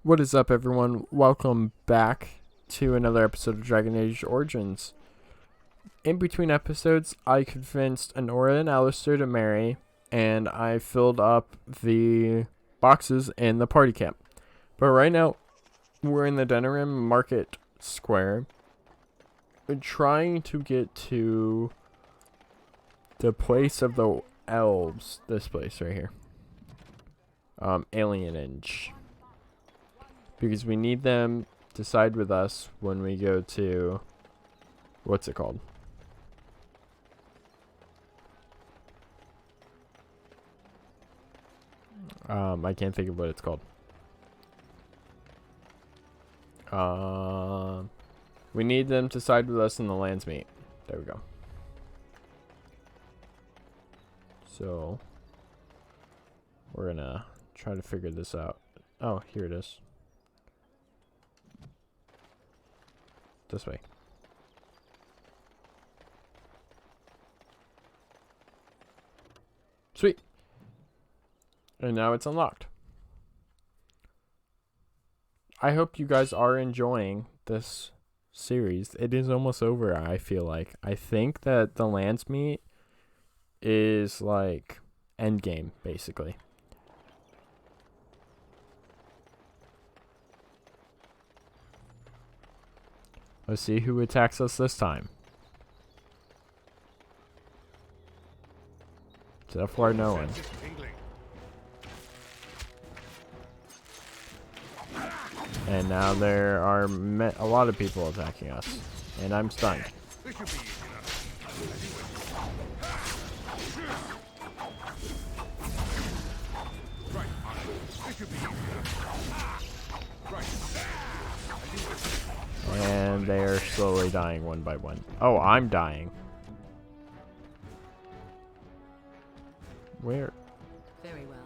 What is up, everyone? Welcome back to another episode of Dragon Age Origins. In between episodes, I convinced Honora and Alistair to marry, and I filled up the boxes in the party camp. But right now, we're in the Denerim Market Square. We're trying to get to the place of the elves. This place right here. Alienage. Because we need them to side with us when we go to... What's it called? I can't think of what it's called. We need them to side with us in the landsmeet. There we go. So... we're gonna try to figure this out. Oh, here it is. This way. Sweet. And now it's unlocked. I hope you guys are enjoying this series. It is almost over, I feel like. I think that the landsmeet is like endgame, basically. Let's see who attacks us this time. So far, no one. And now there are a lot of people attacking us. And I'm stunned. And they are slowly dying one by one. Oh, I'm dying. Where? Very well.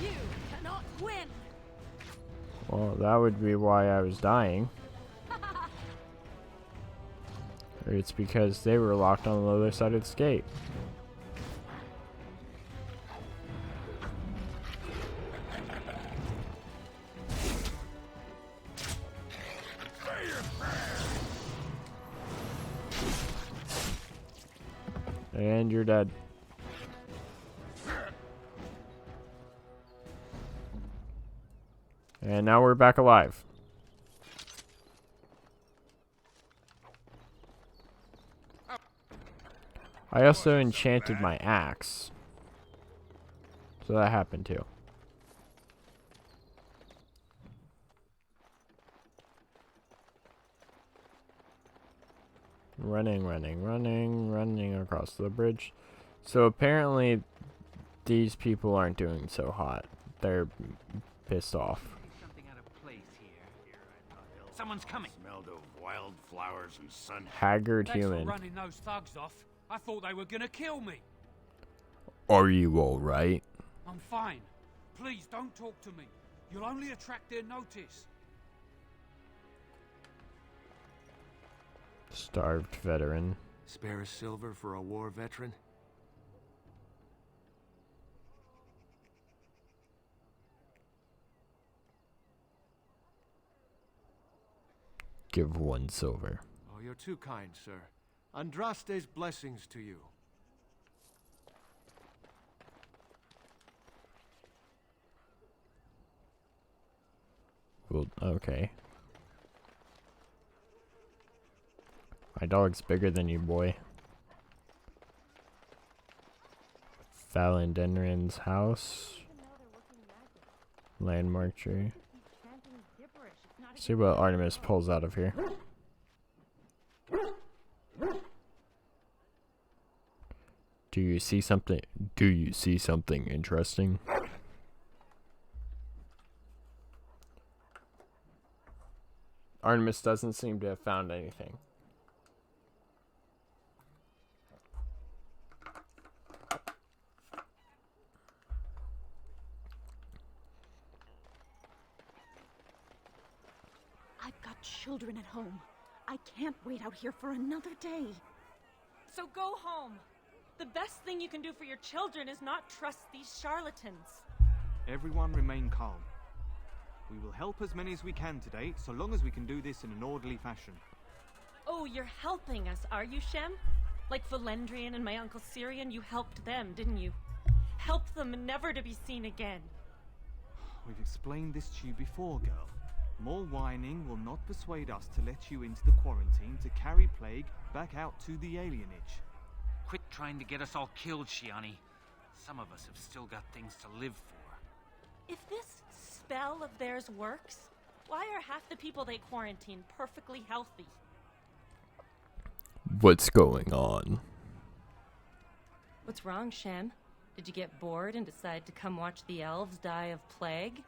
You cannot win. Well, that would be why I was dying. Or it's because they were locked on the other side of the gate. And you're dead. And now we're back alive. I also enchanted my axe. So that happened too. Running across the bridge. So apparently these people aren't doing so hot. They're pissed off. Something out of place here. Someone's coming. Smelled of wildflowers and sun. Haggard Thanks human. for running those thugs off. I thought they were gonna kill me. Are you alright? I'm fine. Please don't talk to me. You'll only attract their notice. Starved veteran. Spare a silver for a war veteran? Give 1 silver. Oh, you're too kind, sir. Andraste's blessings to you. Well, okay. My dog's bigger than you, boy. Valendenrin's house. Landmark tree. See what Artemis pulls out of here. Do you see something? Do you see something interesting? Artemis doesn't seem to have found anything. I've got children at home. I can't wait out here for another day. So go home. The best thing you can do for your children is not trust these charlatans. Everyone remain calm. We will help as many as we can today, so long as we can do this in an orderly fashion. Oh, you're helping us, are you, Shem? Like Valendrian and my Uncle Syrian, you helped them, didn't you? Helped them never to be seen again. We've explained this to you before, girl. More whining will not persuade us to let you into the quarantine to carry plague back out to the alienage. Quit trying to get us all killed, Shiani. Some of us have still got things to live for. If this spell of theirs works, why are half the people they quarantine perfectly healthy? What's going on? What's wrong, Shem? Did you get bored and decide to come watch the elves die of plague?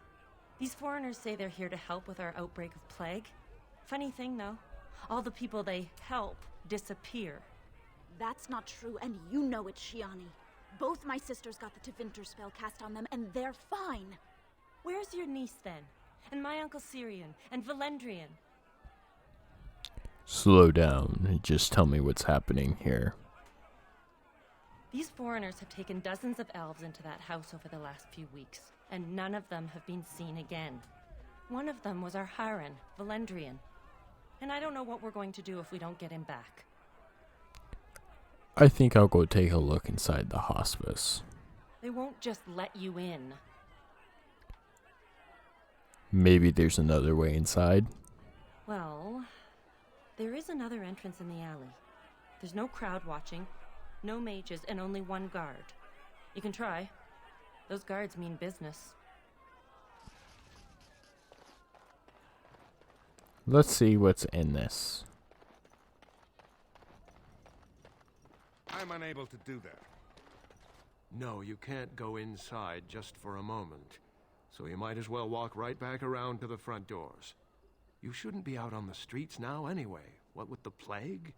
These foreigners say they're here to help with our outbreak of plague. Funny thing, though, all the people they help disappear. That's not true, and you know it, Shiani. Both my sisters got the Tevinter spell cast on them, and they're fine. Where's your niece, then? And my Uncle Syrian? And Valendrian? Slow down and just tell me what's happening here. These foreigners have taken dozens of elves into that house over the last few weeks, and none of them have been seen again. One of them was our Haran, Valendrian. And I don't know what we're going to do if we don't get him back. I think I'll go take a look inside the hospice. They won't just let you in. Maybe there's another way inside. Well, there is another entrance in the alley. There's no crowd watching, no mages, and only one guard. You can try. Those guards mean business. Let's see what's in this. I'm unable to do that. No, you can't go inside just for a moment. So you might as well walk right back around to the front doors. You shouldn't be out on the streets now anyway. What with the plague?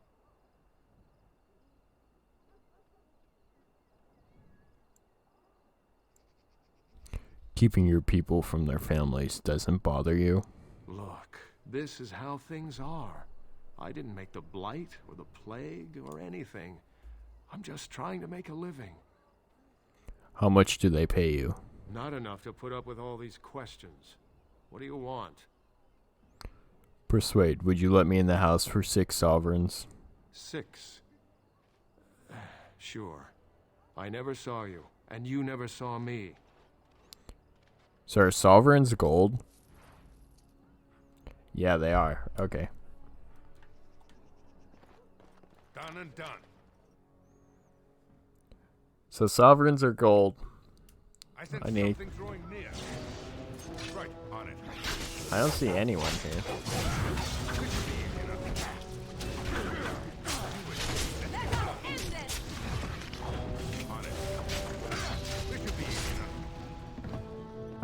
Keeping your people from their families doesn't bother you? Look, this is how things are. I didn't make the blight or the plague or anything. I'm just trying to make a living. How much do they pay you? Not enough to put up with all these questions. What do you want? Persuade, would you let me in the house for 6 sovereigns? 6? Sure. I never saw you, and you never saw me. So are sovereigns gold? Yeah, they are. Okay. Done and done. So sovereigns are gold. I sense I need. something drawing near. Right, on it. I don't see anyone here.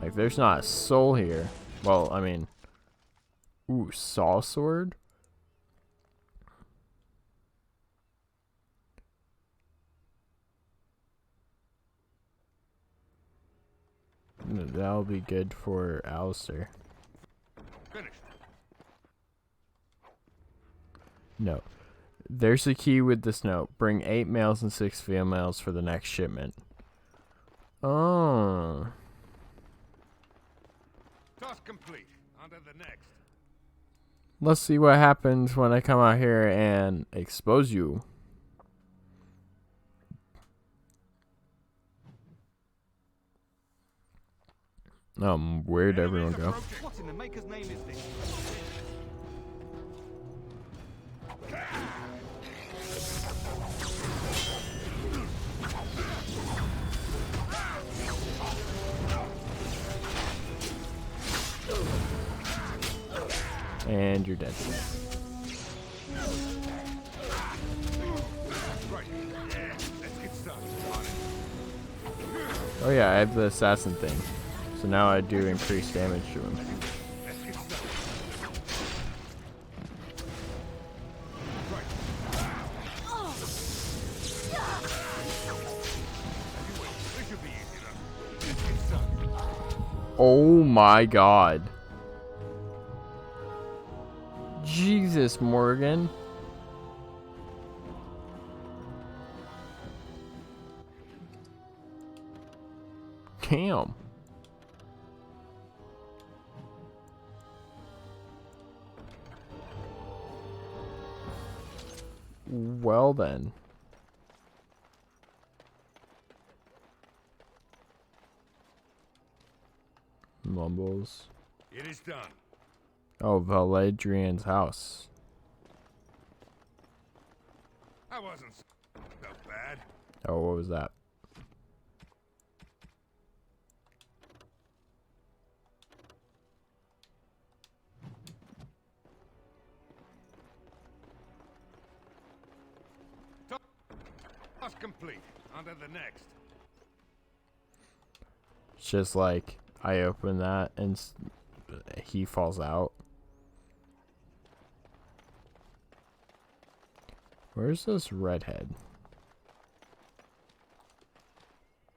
Like, there's not a soul here. Well, I mean... Ooh, saw sword? That'll be good for Alistair. Finished. No. There's a key with this note. Bring 8 males and 6 females for the next shipment. Oh. Task complete. On to the next. Let's see what happens when I come out here and expose you. Where'd everyone go? What in the maker's name is this? And you're dead. Right. Yeah, let's get started. On it. Oh yeah, I have the assassin thing. So now I do increased damage to him. Let's get started. Right. This should be easy enough. Let's get started. Oh my god. Jesus, Morgan. Damn. Well then. Mumbles. It is done. Oh, Valedrian's house. I wasn't so bad. Oh, what was that? Task complete. On to the next. It's just like I open that and he falls out. Where's this redhead?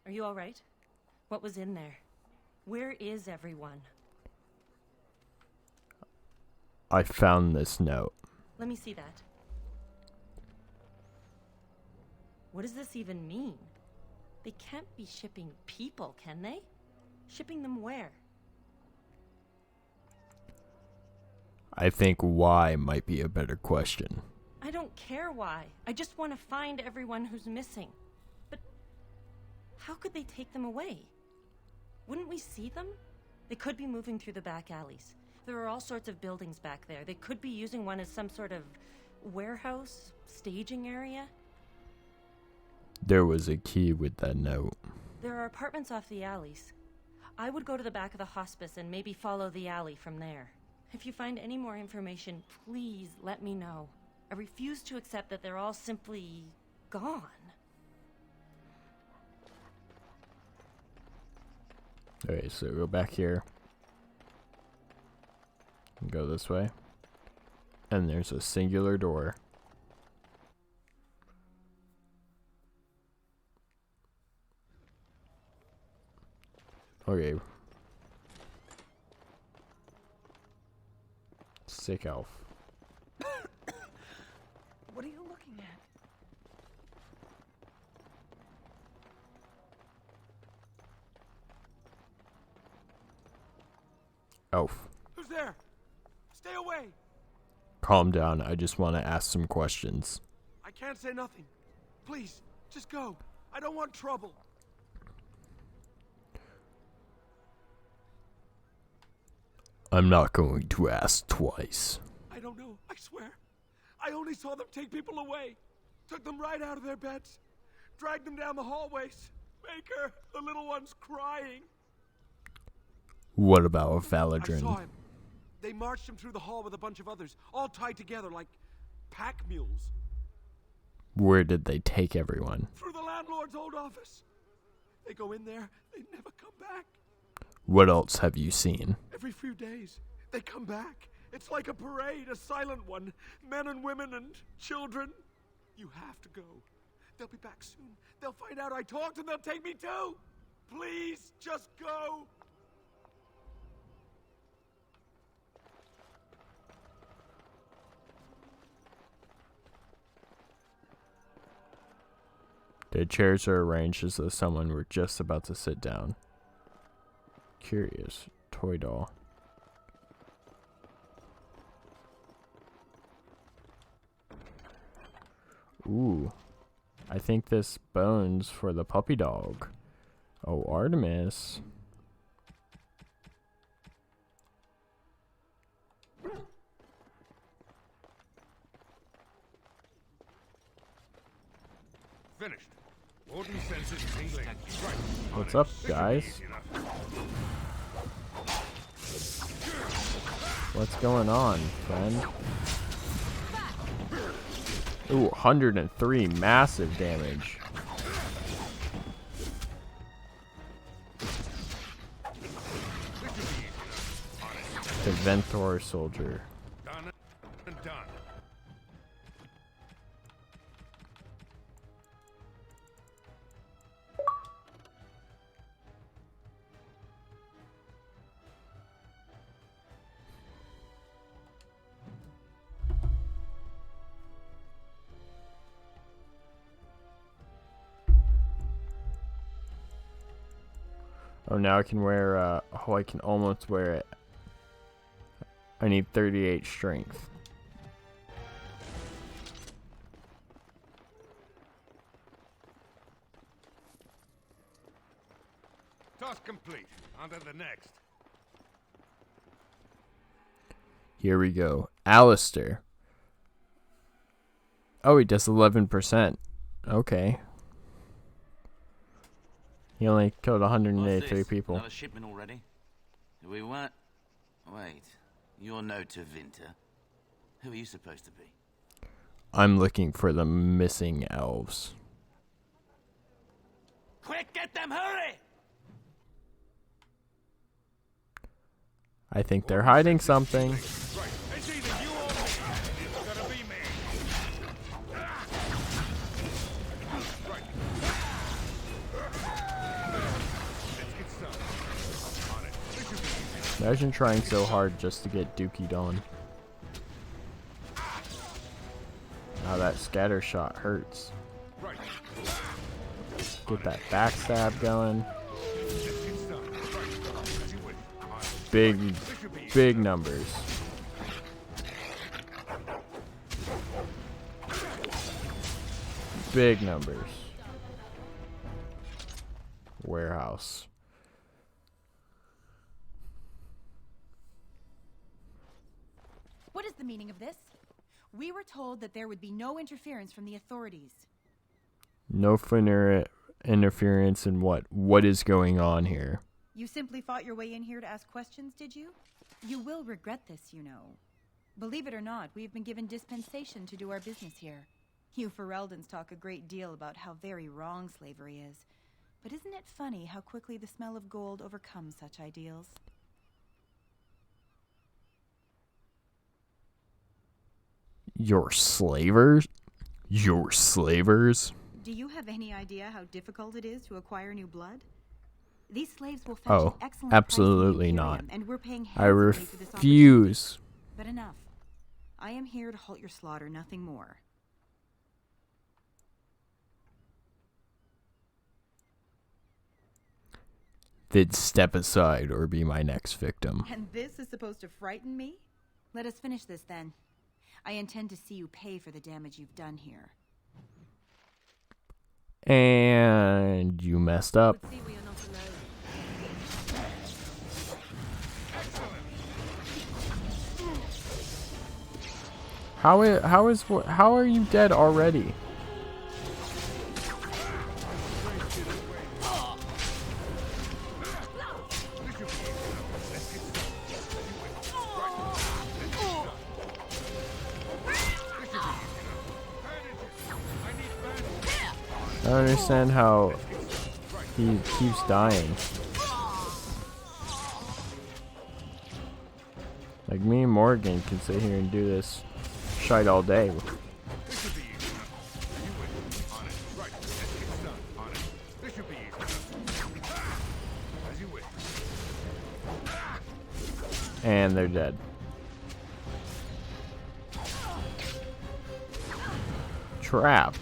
Are you all right? What was in there? Where is everyone? I found this note. Let me see that. What does this even mean? They can't be shipping people, can they? Shipping them where? I think why might be a better question. I don't care why. I just want to find everyone who's missing. But how could they take them away? Wouldn't we see them? They could be moving through the back alleys. There are all sorts of buildings back there. They could be using one as some sort of warehouse, staging area. There was a key with that note. There are apartments off the alleys. I would go to the back of the hospice and maybe follow the alley from there. If you find any more information, please let me know. I refuse to accept that they're all simply gone. Okay, so go back here. Go this way. And there's a singular door. Okay. Sick elf. What are you looking at? Elf. Who's there? Stay away. Calm down. I just want to ask some questions. I can't say nothing. Please, just go. I don't want trouble. I'm not going to ask twice. I don't know. I swear. I only saw them take people away. Took them right out of their beds. Dragged them down the hallways. Baker, the little one's crying. What about I Valadrin? saw him. They marched him through the hall with a bunch of others, all tied together like pack mules. Where did they take everyone? Through the landlord's old office. They go in there, they never come back. What else have you seen? Every few days, they come back. It's like a parade, a silent one. Men and women and children. You have to go. They'll be back soon. They'll find out I talked and they'll take me too. Please, just go. The chairs are arranged as though someone were just about to sit down. Curious. Toy doll. Ooh. I think this bone's for the puppy dog. Oh, Artemis. Finished. Warden senses tingling. Right. What's up, guys? What's going on, friend? Ooh, 103 massive damage. The Venthor soldier. Done and done. Oh, now I can wear, oh, I can almost wear it. I need 38 strength. Task complete. On to the next. Here we go. Alistair. Oh, he does 11%. Okay. He only killed 183 people. Another shipment already? We weren't... Wait. You're no Tevinter. Who are you supposed to be? I'm looking for the missing elves. Quick, get them, hurry! I think they're hiding something. Right. It's either you or me. It's gonna be me. Right. Let's get started. On it. This should be easy. Imagine trying so hard just to get dookied on. Now that scatter shot hurts. Right. Get that backstab going. Let's get started. Right. As you wish. On it. Big, This should be easy. big numbers. Big numbers. Warehouse. What is the meaning of this? We were told that there would be no interference from the authorities. No interference in what? What is going on here? You simply fought your way in here to ask questions, did you? You will regret this, you know. Believe it or not, we have been given dispensation to do our business here. You Fereldans talk a great deal about how very wrong slavery is. But isn't it funny how quickly the smell of gold overcomes such ideals? Your slavers? Your slavers? Do you have any idea how difficult it is to acquire new blood? These slaves will fetch an excellent absolutely price in the not. Imperium, and we're paying I handsomely for this refuse. opportunity. But enough. I am here to halt your slaughter, nothing more. Then step aside or be my next victim. And this is supposed to frighten me? Let us finish this then. I intend to see you pay for the damage you've done here. And you messed up. See, we are not alone. How are you dead already? I don't understand how he keeps dying. Like, me and Morgan can sit here and do this shite all day. And they're dead. Trap.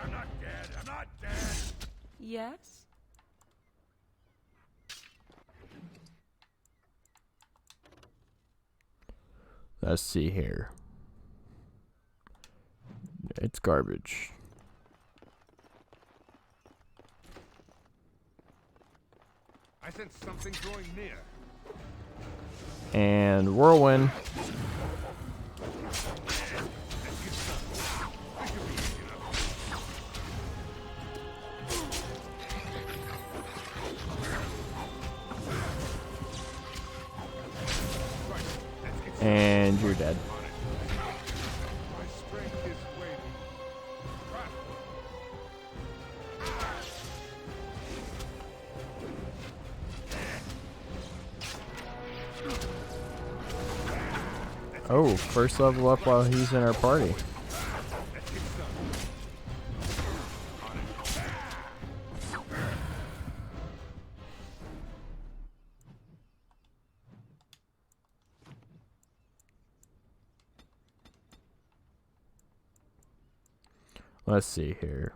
I'm not dead. I'm not dead. Yes? Let's see here. It's garbage. I sense something drawing near. And whirlwind. And you're dead. My strength is waning. Oh, first level up while he's in our party. Let's see here.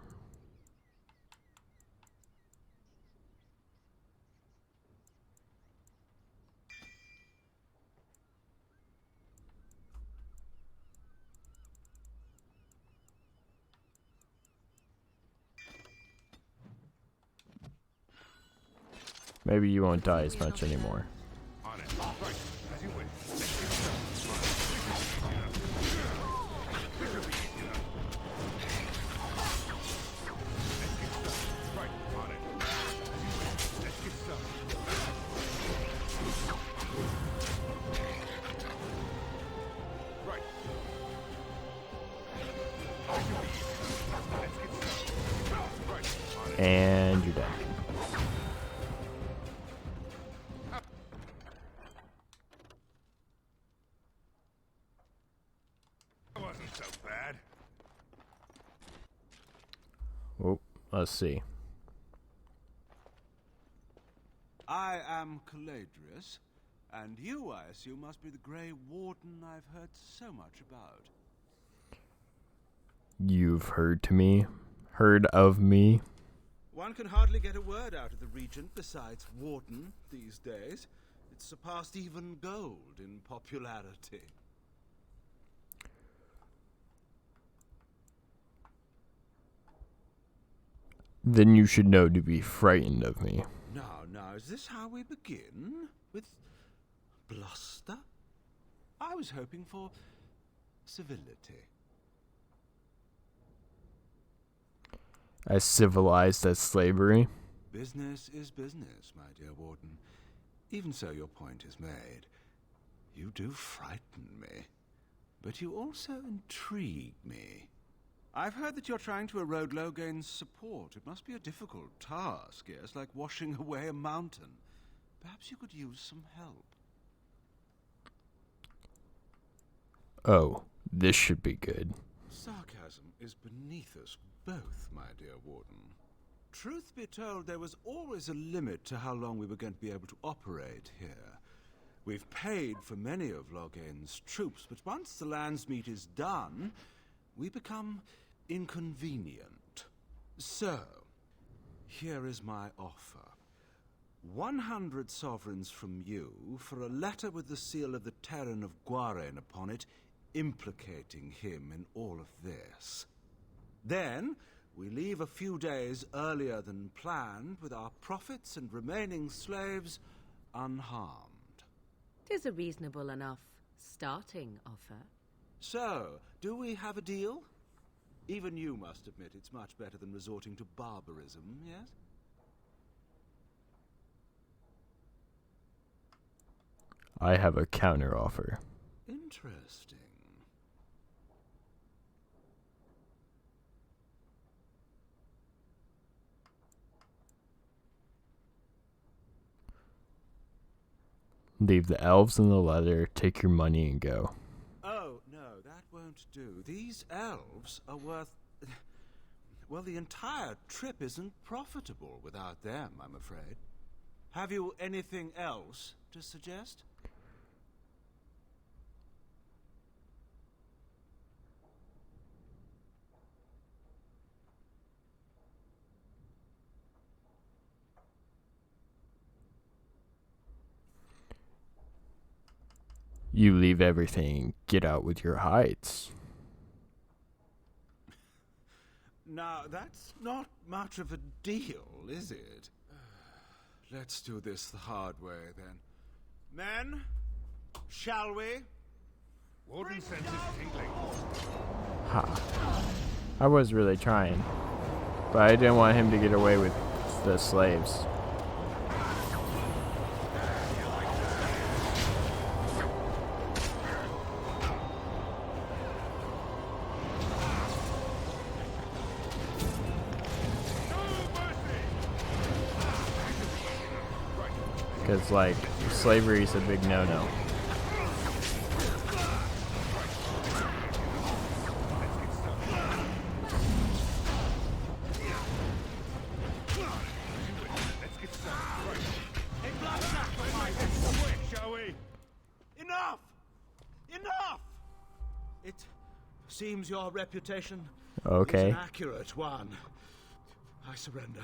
Maybe you won't die as much anymore. On it. Right. As you wish. Right. On it. As you wish. Let's get started. Right. Let's get started. Right. On it. And you're dead. Wasn't so bad. Oh, let's see. I am Caladrius, and you, I assume, must be the Grey Warden I've heard so much about. You've heard of me. One can hardly get a word out of the Regent besides Warden these days. It's surpassed even gold in popularity. Then you should know to be frightened of me. Now, is this how we begin? With bluster? I was hoping for civility. As civilized as slavery. Business is business, my dear Warden. Even so, your point is made. You do frighten me, but you also intrigue me. I've heard that you're trying to erode Logain's support. It must be a difficult task, yes, like washing away a mountain. Perhaps you could use some help. Oh, this should be good. Sarcasm is beneath us both, my dear Warden. Truth be told, there was always a limit to how long we were going to be able to operate here. We've paid for many of Logain's troops, but once the landsmeet is done, we become inconvenient. So, here is my offer. 100 sovereigns from you for a letter with the seal of the Terran of Guaren upon it, implicating him in all of this. Then, we leave a few days earlier than planned with our profits and remaining slaves unharmed. 'Tis a reasonable enough starting offer. So, do we have a deal? Even you must admit it's much better than resorting to barbarism, yes? I have a counteroffer. Interesting. Leave the elves in the letter, take your money and go. Oh, no, that won't do. These elves are worth... Well, the entire trip isn't profitable without them, I'm afraid. Have you anything else to suggest? You leave everything, get out with your hides. Now, that's not much of a deal, is it? Let's do this the hard way, then. Men, shall we? Warden senses tingling. Ha. I was really trying, but I didn't want him to get away with the slaves. Because, like, slavery is a big no-no. Enough! Enough! It seems your reputation is an accurate one. I surrender.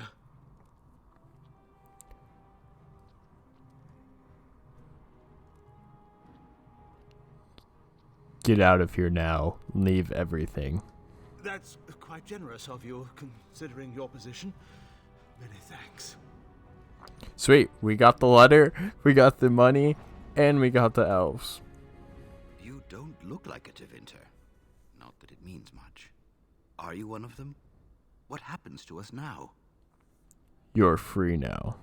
Get out of here now. Leave everything. That's quite generous of you, considering your position. Many thanks. Sweet. We got the letter, we got the money, and we got the elves. You don't look like a Tevinter. Not that it means much. Are you one of them? What happens to us now? You're free now.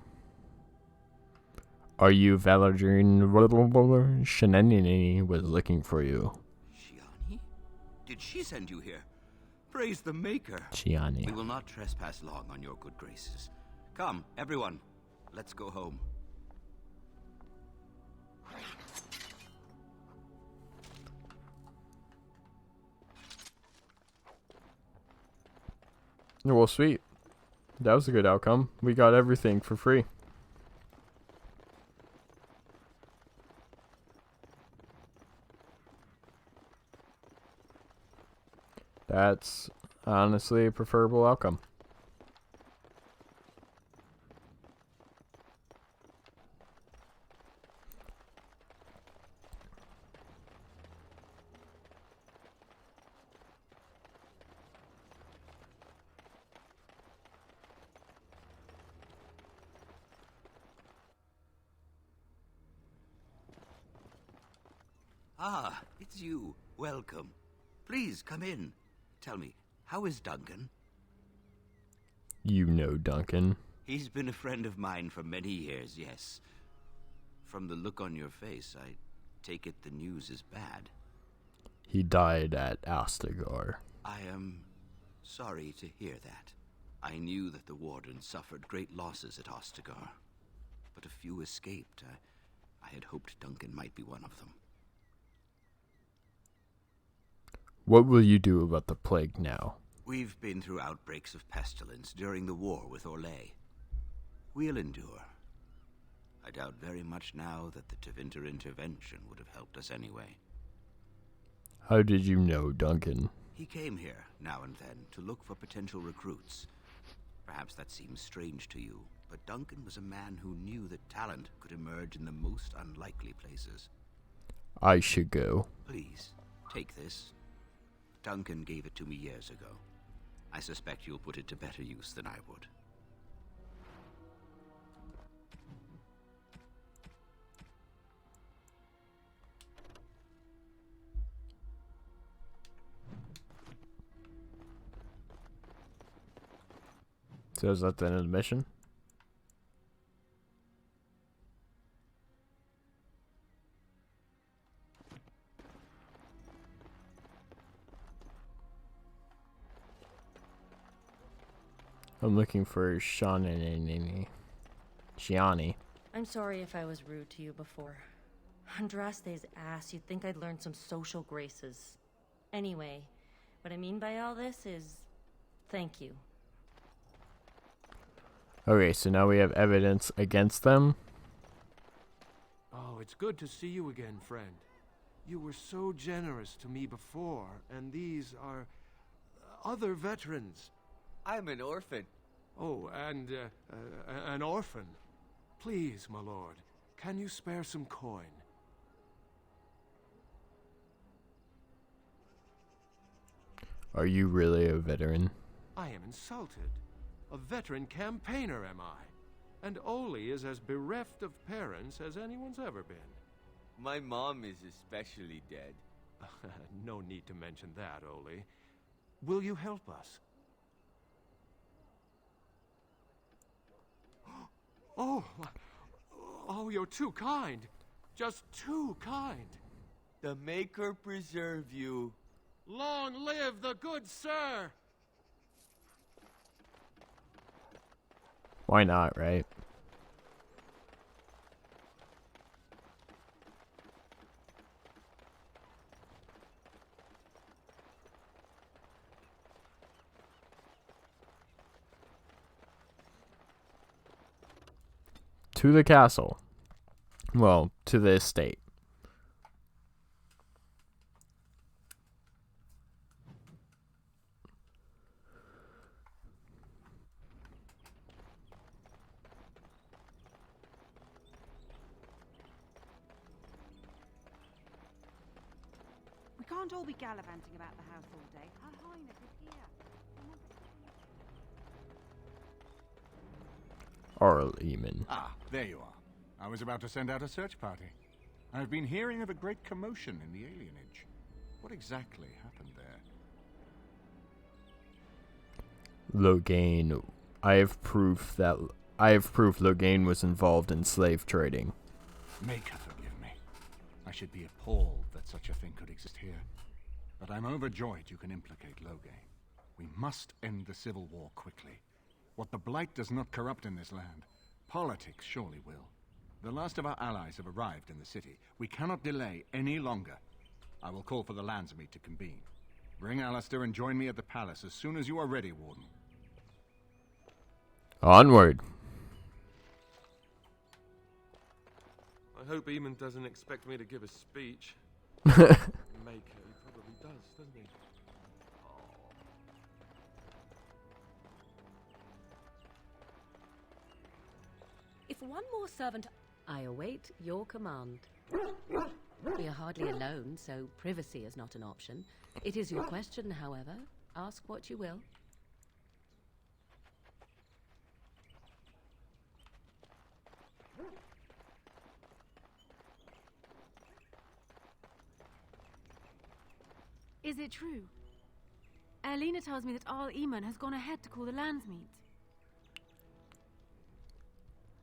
Are you Valadrin? Shenanigans was looking for you. Shiani? Did she send you here? Praise the Maker. Shiani. We will not trespass long on your good graces. Come, everyone. Let's go home. Well, sweet. That was a good outcome. We got everything for free. That's honestly a preferable outcome. Ah, it's you. Welcome. Please, come in. Tell me, how is Duncan? You know Duncan. He's been a friend of mine for many years, yes. From the look on your face, I take it the news is bad. He died at Astagar. I am sorry to hear that. I knew that the Warden suffered great losses at Ostagar, but a few escaped. I had hoped Duncan might be one of them. What will you do about the plague now? We've been through outbreaks of pestilence during the war with Orlais. We'll endure. I doubt very much now that the Tevinter intervention would have helped us anyway. How did you know Duncan? He came here, now and then, to look for potential recruits. Perhaps that seems strange to you, but Duncan was a man who knew that talent could emerge in the most unlikely places. I should go. Please, take this. Duncan gave it to me years ago. I suspect you'll put it to better use than I would. So is that the end of the mission? I'm looking for Shiani. I'm sorry if I was rude to you before. Andraste's ass, you'd think I'd learned some social graces. Anyway, what I mean by all this is, thank you. Okay, so now we have evidence against them. Oh, it's good to see you again, friend. You were so generous to me before, and these are other veterans. I'm an orphan. Oh, and an orphan. Please, my lord, can you spare some coin? Are you really a veteran? I am insulted. A veteran campaigner, am I? And Oli is as bereft of parents as anyone's ever been. My mom is especially dead. No need to mention that, Oli. Will you help us? Oh, you're too kind. Just too kind. The Maker preserve you. Long live the good sir! Why not, right? To the castle. Well, to the estate. We can't all be gallivanting about the house all day. Her Highness is here. Arl Eamon. Ah, there you are. I was about to send out a search party. I've been hearing of a great commotion in the alienage. What exactly happened there? Loghain. I have proof Loghain was involved in slave trading. Maker forgive me. I should be appalled that such a thing could exist here. But I'm overjoyed you can implicate Loghain. We must end the civil war quickly. What the Blight does not corrupt in this land, politics surely will. The last of our allies have arrived in the city. We cannot delay any longer. I will call for the landsmeet to convene. Bring Alistair and join me at the palace as soon as you are ready, Warden. Onward. I hope Eamon doesn't expect me to give a speech. Maker, he probably does, doesn't he? If one more servant... I await your command. We are hardly alone, so privacy is not an option. It is your question, however. Ask what you will. Is it true? Erlina tells me that Arl Eamon has gone ahead to call the landsmeet.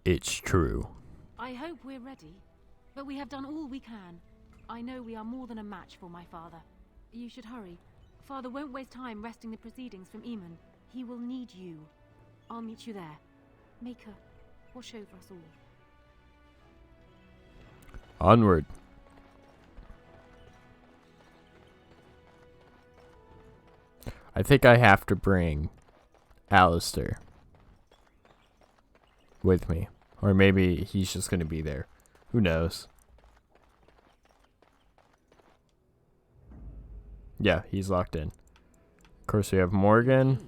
It's true. I hope we're ready, but we have done all we can. I know we are more than a match for my father. You should hurry. Father won't waste time wresting the proceedings from Eamon. He will need you. I'll meet you there. Maker, watch over us all. Onward. I think I have to bring Alistair with me. Or maybe he's just going to be there. Who knows? Yeah, he's locked in. Of course, we have Morgan.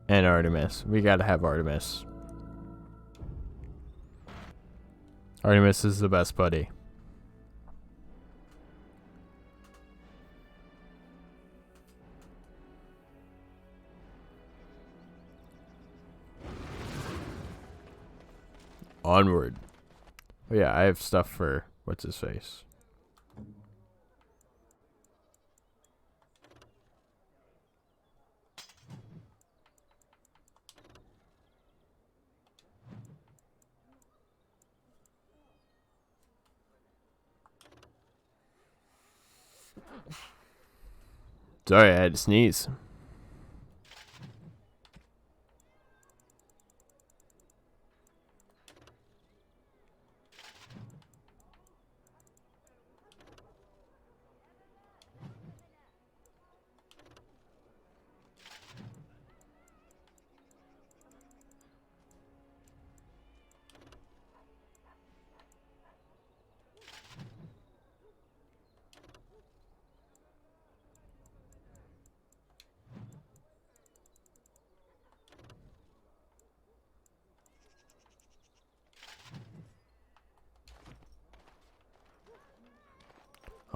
And Artemis. We gotta have Artemis. Artemis is the best buddy. Onward. Oh yeah, I have stuff for what's his face. Sorry, I had to sneeze.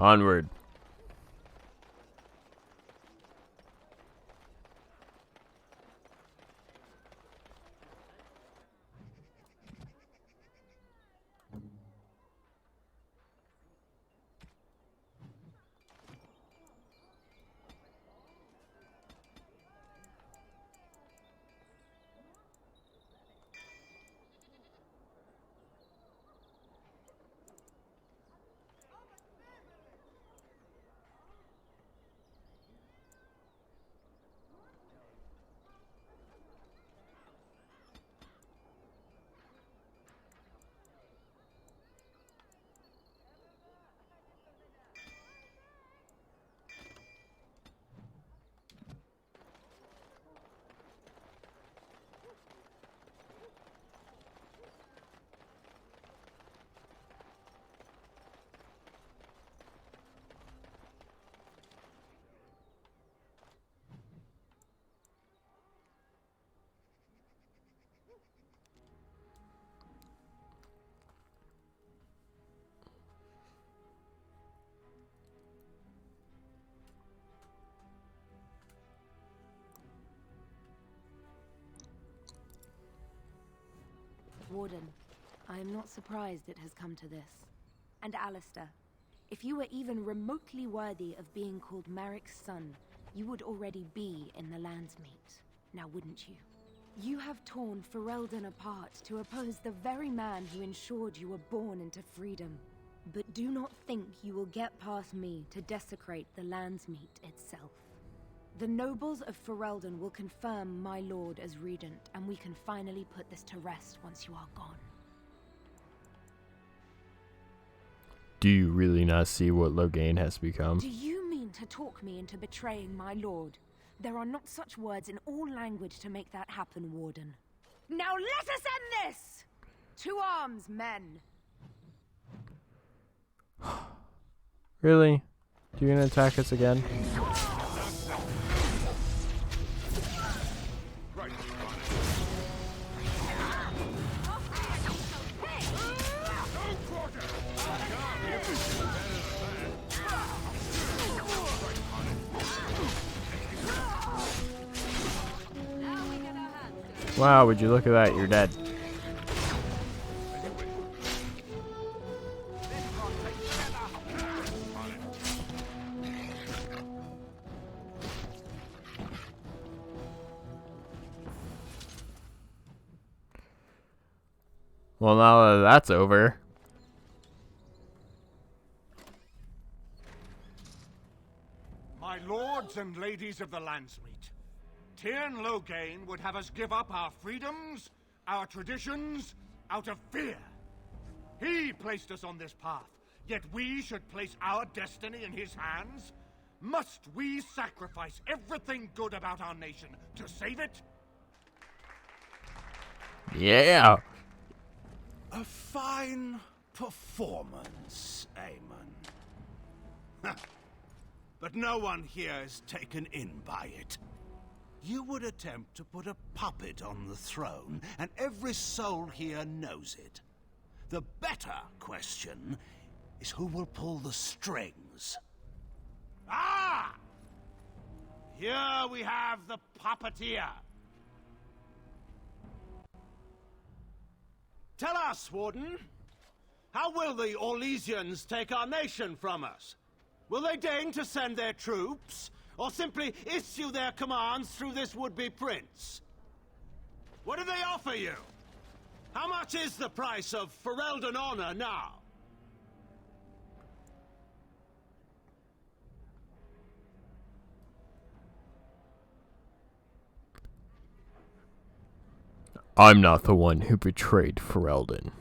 Onward. Warden, I am not surprised it has come to this. And Alistair, if you were even remotely worthy of being called Merrick's son, you would already be in the landsmeet, now wouldn't you? You have torn Ferelden apart to oppose the very man who ensured you were born into freedom. But do not think you will get past me to desecrate the landsmeet itself. The nobles of Ferelden will confirm my lord as regent, and we can finally put this to rest once you are gone. Do you really not see what Loghain has become? Do you mean to talk me into betraying my lord? There are not such words in all language to make that happen, Warden. Now let us end this! To arms, men! Really? You gonna attack us again? Wow, would you look at that, you're dead. Well, now that that's over. My lords and ladies of the landsmeet, Tyrn Loghain would have us give up our freedoms, our traditions, out of fear. He placed us on this path, yet we should place our destiny in his hands? Must we sacrifice everything good about our nation to save it? Yeah! A fine performance, Aemon. But no one here is taken in by it. You would attempt to put a puppet on the throne, and every soul here knows it. The better question is who will pull the strings. Ah! Here we have the puppeteer. Tell us, Warden, how will the Orlesians take our nation from us? Will they deign to send their troops, or simply issue their commands through this would-be prince? What do they offer you? How much is the price of Ferelden honor now? I'm not the one who betrayed Ferelden.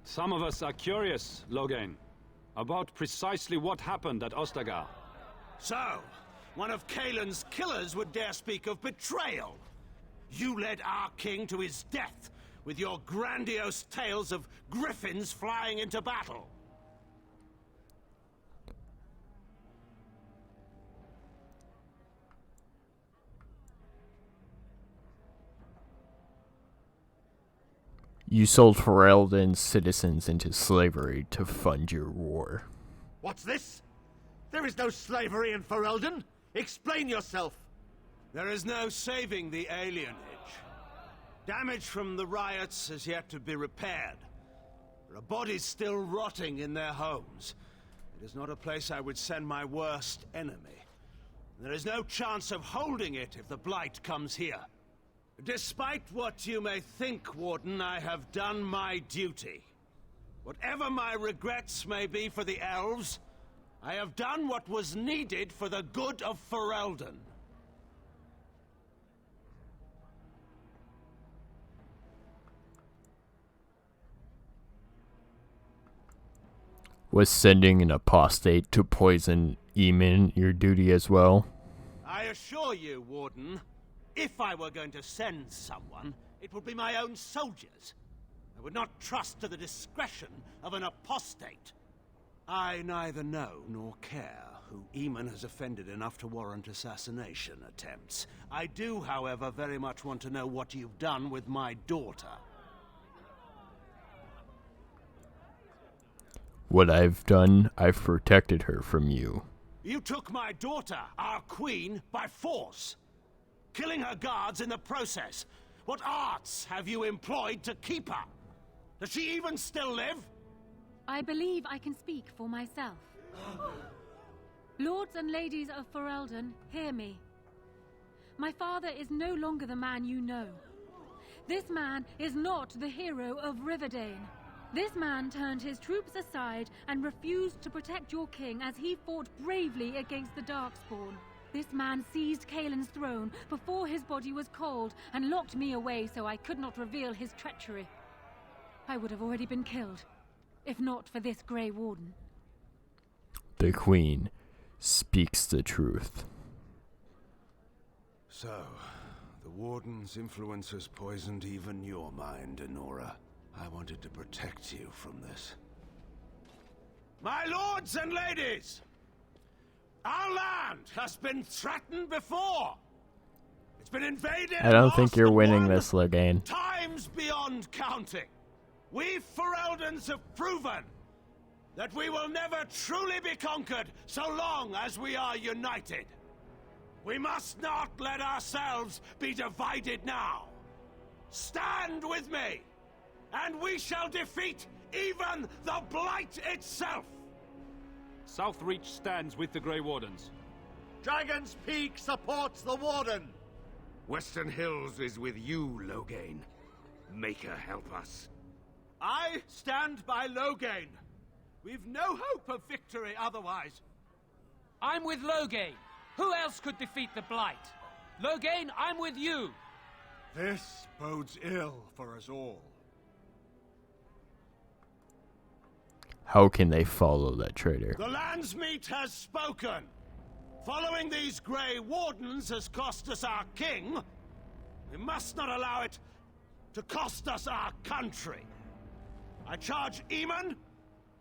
Some of us are curious, Loghain, about precisely what happened at Ostagar. So, one of Kaelin's killers would dare speak of betrayal. You led our king to his death with your grandiose tales of griffins flying into battle. You sold Ferelden's citizens into slavery to fund your war. What's this? There is no slavery in Ferelden. Explain yourself. There is no saving the alienage. Damage from the riots has yet to be repaired. There are bodies still rotting in their homes. It is not a place I would send my worst enemy. There is no chance of holding it if the Blight comes here. Despite what you may think, Warden, I have done my duty. Whatever my regrets may be for the elves, I have done what was needed for the good of Ferelden. Was sending an apostate to poison Eamon your duty as well? I assure you, Warden, if I were going to send someone, it would be my own soldiers. I would not trust to the discretion of an apostate. I neither know nor care who Eamon has offended enough to warrant assassination attempts. I do, however, very much want to know what you've done with my daughter. What I've done, I've protected her from you. You took my daughter, our queen, by force, killing her guards in the process. What arts have you employed to keep her? Does she even still live? I believe I can speak for myself. Lords and ladies of Ferelden, hear me. My father is no longer the man you know. This man is not the hero of Riverdane. This man turned his troops aside and refused to protect your king as he fought bravely against the Darkspawn. This man seized Kaelin's throne before his body was cold and locked me away so I could not reveal his treachery. I would have already been killed, if not for this Grey Warden. The Queen speaks the truth. So, the Warden's influence has poisoned even your mind, Enora. I wanted to protect you from this. My lords and ladies! Our land has been threatened before! It's been invaded. I don't think you're winning this, Loghain. Times beyond counting. We Fereldans have proven that we will never truly be conquered so long as we are united. We must not let ourselves be divided now. Stand with me, and we shall defeat even the Blight itself! Southreach stands with the Grey Wardens. Dragon's Peak supports the Warden! Western Hills is with you, Loghain. Make her help us. I stand by Loghain. We've no hope of victory otherwise. I'm with Loghain. Who else could defeat the Blight? Loghain, I'm with you. This bodes ill for us all. How can they follow that traitor? The landsmeet has spoken. Following these Grey Wardens has cost us our king. We must not allow it to cost us our country. I charge Eamon,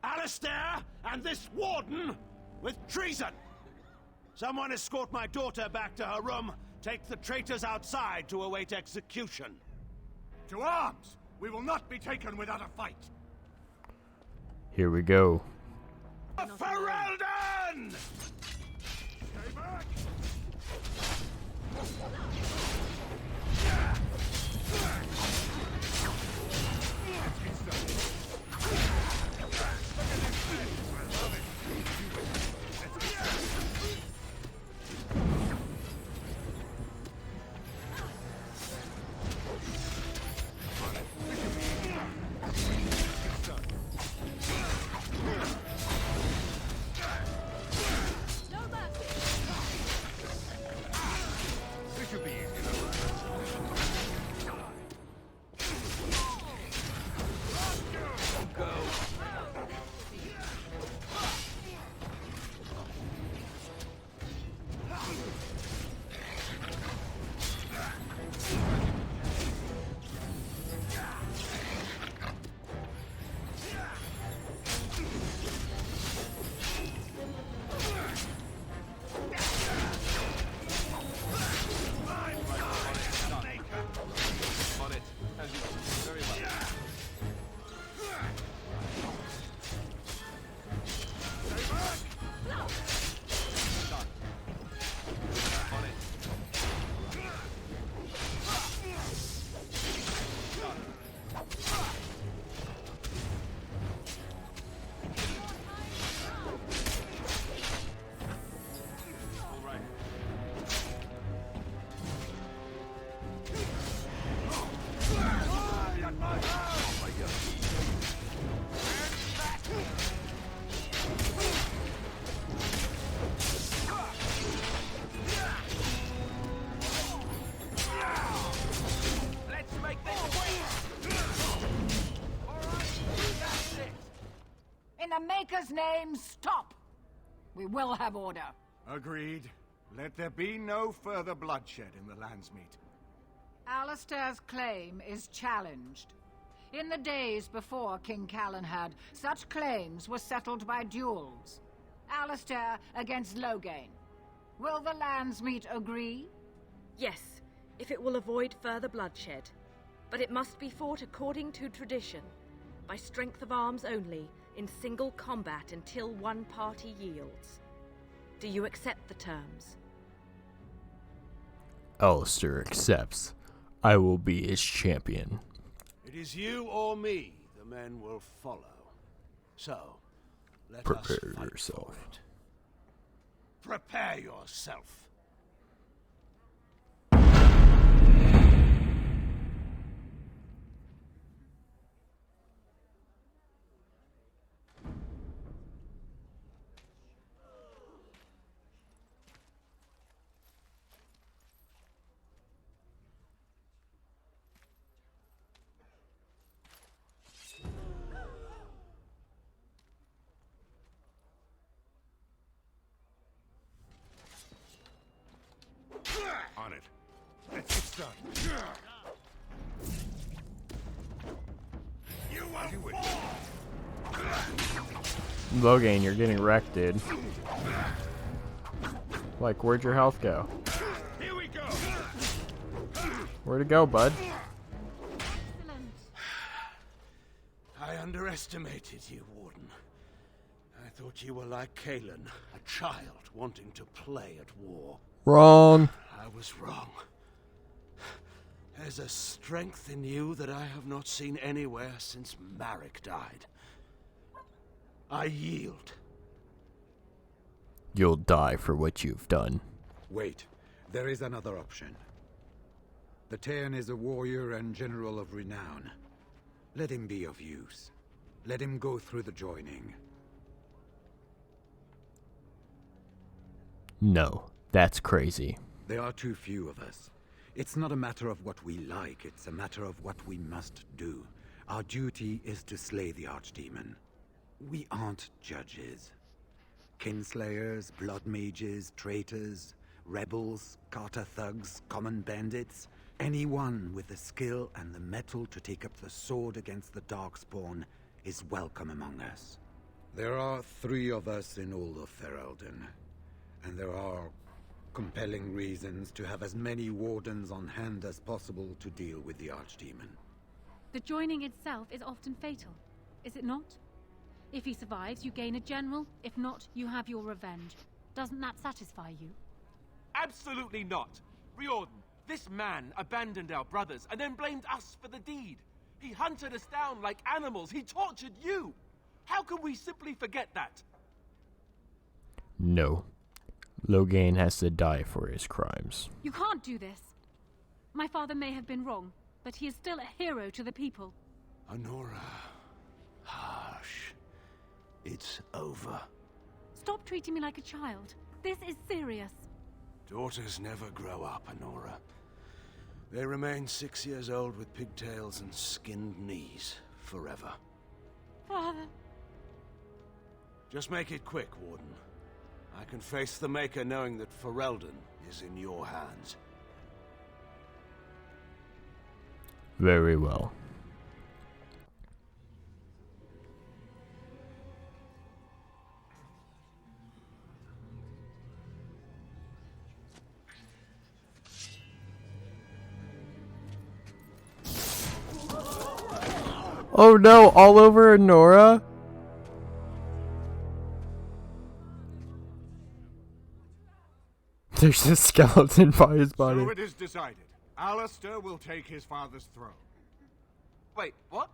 Alistair, and this Warden with treason. Someone escort my daughter back to her room. Take the traitors outside to await execution. To arms! We will not be taken without a fight. Here we go. Ferelden! Stay back! Maker's name, stop! We will have order. Agreed. Let there be no further bloodshed in the landsmeet. Alistair's claim is challenged. In the days before King Calenhad, such claims were settled by duels. Alistair against Loghain. Will the landsmeet agree? Yes, if it will avoid further bloodshed. But it must be fought according to tradition, by strength of arms only, in single combat until one party yields. Do you accept the terms? Alistair accepts. I will be his champion. It is you or me. The men will follow. So, let Prepare us fight yourself. for it. Prepare yourself. On it. Let's get started. You will Logan, you're getting wrecked, dude. Like, where'd your health go? Here we go. Where'd it go, bud? I underestimated you, Warden. I thought you were like Kalen, a child wanting to play at war. Wrong. I was wrong. There's a strength in you that I have not seen anywhere since Marek died. I yield. You'll die for what you've done. Wait, there is another option. The Taean is a warrior and general of renown. Let him be of use. Let him go through the joining. No, that's crazy. There are too few of us. It's not a matter of what we like, it's a matter of what we must do. Our duty is to slay the Archdemon. We aren't judges. Kinslayers, blood mages, traitors, rebels, Carter thugs, common bandits. Anyone with the skill and the mettle to take up the sword against the Darkspawn is welcome among us. There are 3 of us in all of Ferelden, and there are compelling reasons to have as many wardens on hand as possible to deal with the Archdemon. The joining itself is often fatal, is it not? If he survives, you gain a general. If not, you have your revenge. Doesn't that satisfy you? Absolutely not. Riordan, this man abandoned our brothers and then blamed us for the deed. He hunted us down like animals. He tortured you. How can we simply forget that? No. Logan has to die for his crimes. You can't do this. My father may have been wrong, but he is still a hero to the people. Honora. Hush. It's over. Stop treating me like a child. This is serious. Daughters never grow up, Honora. They remain 6 years old with pigtails and skinned knees forever. Father. Just make it quick, Warden. I can face the Maker knowing that Ferelden is in your hands. Very well. Oh no, all over Nora? There's a skeleton by his body. So it is decided. Alistair will take his father's throne. Wait, what?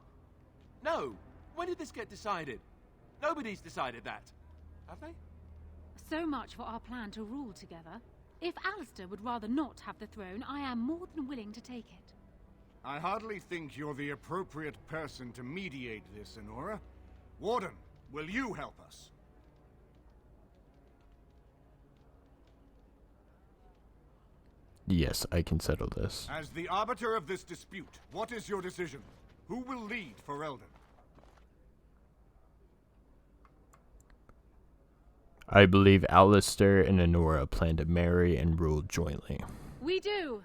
No. When did this get decided? Nobody's decided that. Have they? So much for our plan to rule together. If Alistair would rather not have the throne, I am more than willing to take it. I hardly think you're the appropriate person to mediate this, Honora. Warden, will you help us? Yes, I can settle this. As the arbiter of this dispute, what is your decision? Who will lead Ferelden? I believe Alistair and Honora plan to marry and rule jointly. We do.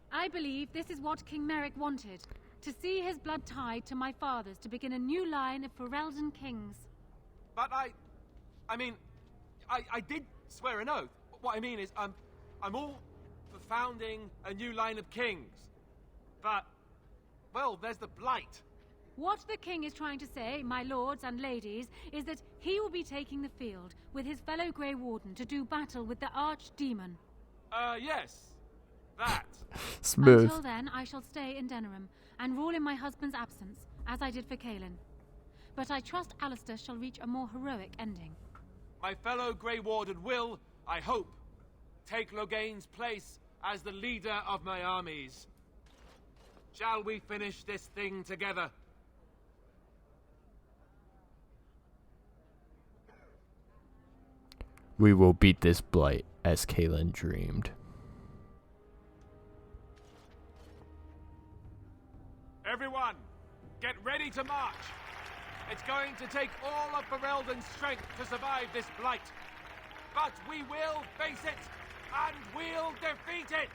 I believe this is what King Merrick wanted. To see his blood tied to my father's to begin a new line of Ferelden kings. But I mean, I did swear an oath. What I mean is, I'm all for founding a new line of kings. But, well, there's the Blight. What the king is trying to say, my lords and ladies, is that he will be taking the field with his fellow Grey Warden to do battle with the Archdemon. Yes. That. Smooth. Until then, I shall stay in Denerim and rule in my husband's absence, as I did for Kalen. but I trust Alistair shall reach a more heroic ending. My fellow Grey Warden will, I hope, take Loghain's place as the leader of my armies. Shall we finish this thing together? We will beat this blight as Kaelin dreamed. Everyone, get ready to march. It's going to take all of Ferelden's strength to survive this blight. But we will face it, and we'll defeat it!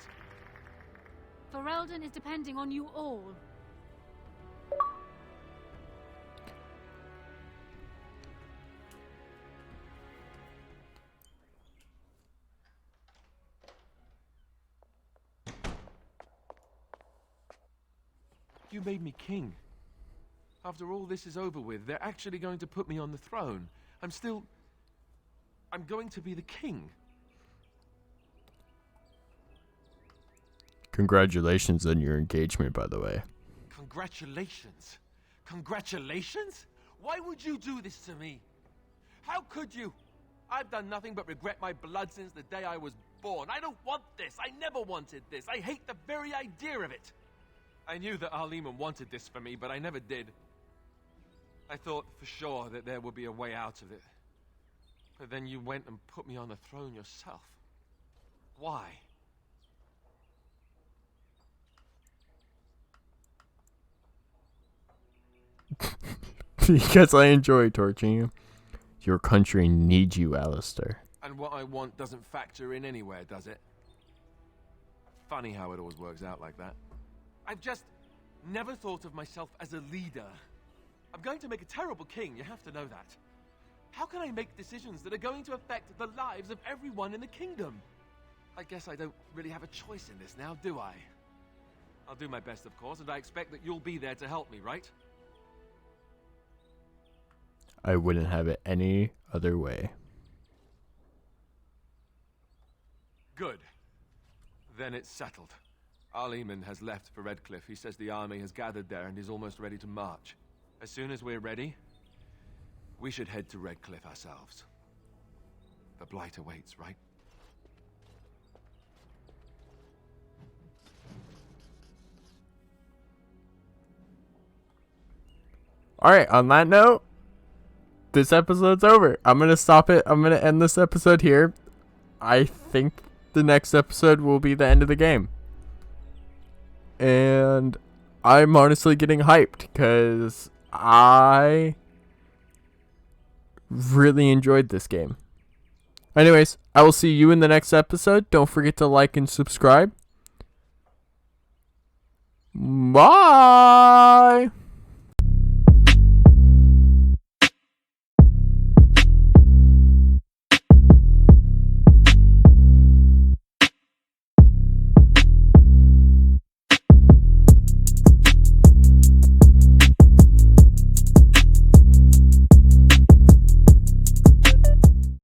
Ferelden is depending on you all. You made me king. After all this is over with, they're actually going to put me on the throne. I'm going to be the king. Congratulations on your engagement, by the way. Congratulations? Congratulations? Why would you do this to me? How could you? I've done nothing but regret my blood since the day I was born. I don't want this. I never wanted this. I hate the very idea of it. I knew that Arleman wanted this for me, but I never did. I thought for sure that there would be a way out of it. But then you went and put me on the throne yourself. Why? Because I enjoy torturing you. Your country needs you, Alistair. And what I want doesn't factor in anywhere, does it? Funny how it always works out like that. I've just never thought of myself as a leader. I'm going to make a terrible king, you have to know that. How can I make decisions that are going to affect the lives of everyone in the kingdom? I guess I don't really have a choice in this now, do I? I'll do my best, of course, and I expect that you'll be there to help me, right? I wouldn't have it any other way. Good. Then it's settled. Arleman has for Redcliffe. He says the army has gathered there and is almost ready to march. As soon as we're ready, we should head to Redcliffe ourselves. The blight awaits, right? Alright, on that note, this episode's over. I'm going to stop it. I'm going to end this episode here. I think the next episode will be the end of the game. And I'm honestly getting hyped because I really enjoyed this game. Anyways, I will see you in the next episode. Don't forget to like and subscribe. Bye!